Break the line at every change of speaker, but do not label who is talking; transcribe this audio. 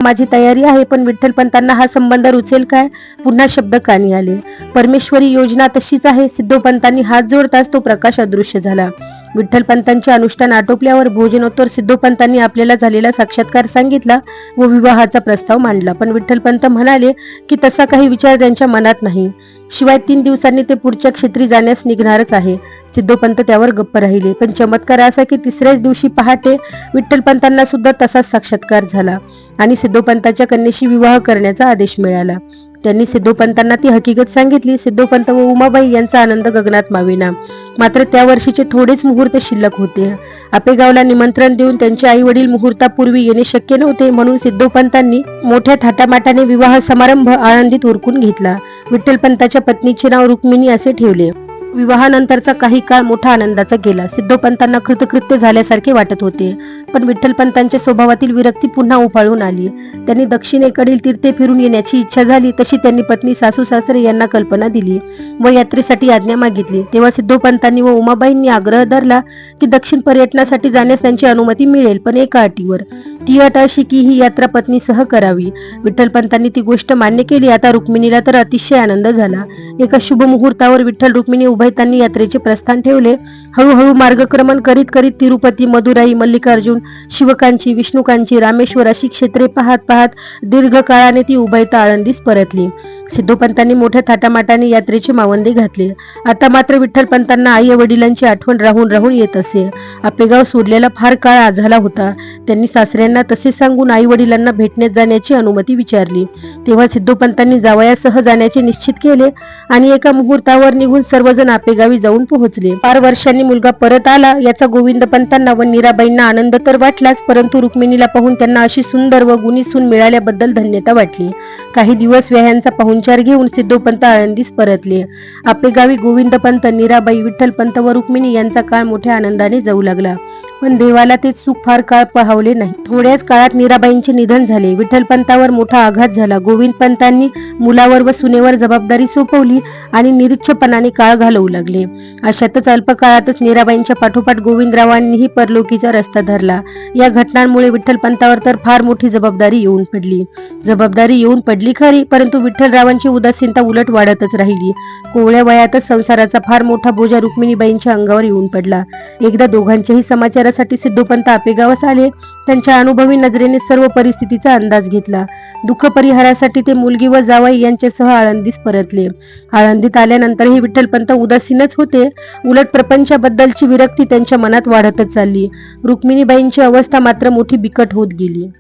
माझी तयारी आहे, पण विठ्ठलपंतांना हा संबंध रुचेल काय? पुन्हा शब्द कानी आले. परमेश्वरी योजना तशीच आहे. सिद्धोपंतांनी हात जोडताच तो प्रकाश अदृश्य झाला. विठ्ठलपंतांचे अनुष्ठान आटोपल्यावर भोजनोत्तर सिद्धोपंतांनी आपल्याला झालेला साक्षात्कार सांगितला व विवाहाचा प्रस्ताव मांडला. पण विठ्ठलपंत म्हणाले की तसा काही विचार त्यांच्या मनात नाही. शिवाय 3 दिवसांनी ते पुढच्या क्षेत्री जाण्यास निघणारच आहे. सिद्धोपंत त्यावर गप्प राहिले. पण चमत्कार असा की तिसऱ्याच दिवशी पहाटे विठ्ठलपंतांना सुद्धा तसाच साक्षात्कार झाला आणि सिद्धोपंताच्या कन्येशी विवाह करण्याचा आदेश मिळाला. त्यांनी सिद्धोपंतांना ती हकीकत सांगितली. सिद्धोपंत व उमाबाई यांचा आनंद गगनात मावेना. मात्र त्या वर्षीचे थोडेच मुहूर्त शिल्लक होते. आपेगावला निमंत्रण देऊन त्यांचे आई वडील मुहूर्तापूर्वी येणे शक्य नव्हते, म्हणून सिद्धोपंतांनी मोठ्या थाटामाटाने विवाह समारंभ आळंदीत उरकून घेतला. विठ्ठलपंताच्या पत्नीचे नाव रुक्मिणी असे ठेवले. विवाहानंतरचा काही काळ मोठा आनंदाचा गेला. सिद्धोपंतांना कृतकृत्य झाल्यासारखे वाटत होते, पण विठ्ठलपंतांच्या स्वभावातील विरक्ती पुन्हा उफाळून आली. त्यांनी दक्षिणेकडील तीर्थे फिरून येण्याची इच्छा झाली तशी त्यांनी पत्नी सासू सासरे यांना कल्पना दिली व यात्रेसाठी आज्ञा मागितली. तेव्हा सिद्धोपंतांनी व उमाबाईंनी आग्रह धरला की दक्षिण पर्यटनासाठी जाण्यास त्यांची अनुमती मिळेल, पण एका अटीवर. ती अट अशी की ही यात्रा पत्नीसह करावी. विठ्ठलपंतांनी ती गोष्ट मान्य केली. आता रुक्मिणीला तर अतिशय आनंद झाला. एका शुभ मुहूर्तावर विठ्ठल रुक्मिणी उभयतांनी यात्रेचे प्रस्थान ठेवले. हळूहळू मार्गक्रमण करीत करीत तिरुपती, मदुराई, मल्लिकार्जुन, शिवकांची, विष्णुकांची, रामेश्वर अशी क्षेत्रे पाहत पाहत दीर्घकाळाने ती उभयता आळंदीस परतली. सिद्धोपंतांनी मोठ्या थाटामाटाने यात्रेचे मावंदे घातले. आता मात्र विठ्ठलपंतांना आई वडिलांची आठवण राहून राहून येत असे. आपेगाव सोडलेला फार काळ झाला होता. त्यांनी सासऱ्यांना तसे सांगून आई वडिलांना भेटण्यात जाण्याची अनुमती विचारली. तेव्हा सिद्धोपंतांनी जावयासह जाण्याचे निश्चित केले आणि एका मुहूर्तावर निघून सर्वजण आपेगावी जाऊन पोहोचले. 4 वर्षांनी मुलगा परत आला याचा गोविंदपंतांना व मीराबाईंना आनंद तर वाटलाच, परंतु रुक्मिणीला पाहून त्यांना अशी सुंदर व गुणी सून मिळाल्याबद्दल धन्यता वाटली. काही दिवस व्याह्यांचा पाहुणचार घेऊन सिद्धोपंत आळंदीस परतले. आपेगावी गोविंदपंत, मीराबाई, विठ्ठलपंत व रुक्मिणी यांचा काळ मोठ्या आनंदाने जाऊ लागला. पण देवाला ते सुख फार काळ पाहवले नाही. थोड्याच काळात मीराबाईंचे निधन झाले. विठ्ठलपंतावर मोठा आघात झाला. गोविंदपंतांनी मुलावर व सुनेवर जबाबदारी सोपवली आणि निरीच्छपणाने काळ घालवू लागले. अशातच अल्प काळातच मीराबाईंच्या पाठोपाठ गोविंदरावांनीही परलोकीचा रस्ता धरला. या घटनांमुळे विठ्ठलपंतावर तर फार मोठी जबाबदारी येऊन पडली खरी, परंतु विठ्ठलरावांची उदासीनता उलट वाढतच राहिली. कोवळ्या वयातच संसाराचा फार मोठा बोजा रुक्मिणीबाईंच्या अंगावर येऊन पडला. एकदा दोघांच्याही समाचारासाठी सिद्धोपंत आपेगावास आले. त्यांच्या अनुभवी नजरेने सर्व परिस्थितीचा अंदाज घेतला. दुःख परिहारासाठी ते मुलगी व जावई यांच्यासह आळंदीस परतले. आळंदीत आल्यानंतरही विठ्ठलपंत उदासीनच होते. उलट प्रपंचाबद्दलची विरक्ती त्यांच्या मनात वाढतच चालली. रुक्मिणीबाईंची अवस्था मात्र मोठी बिकट होत गेली.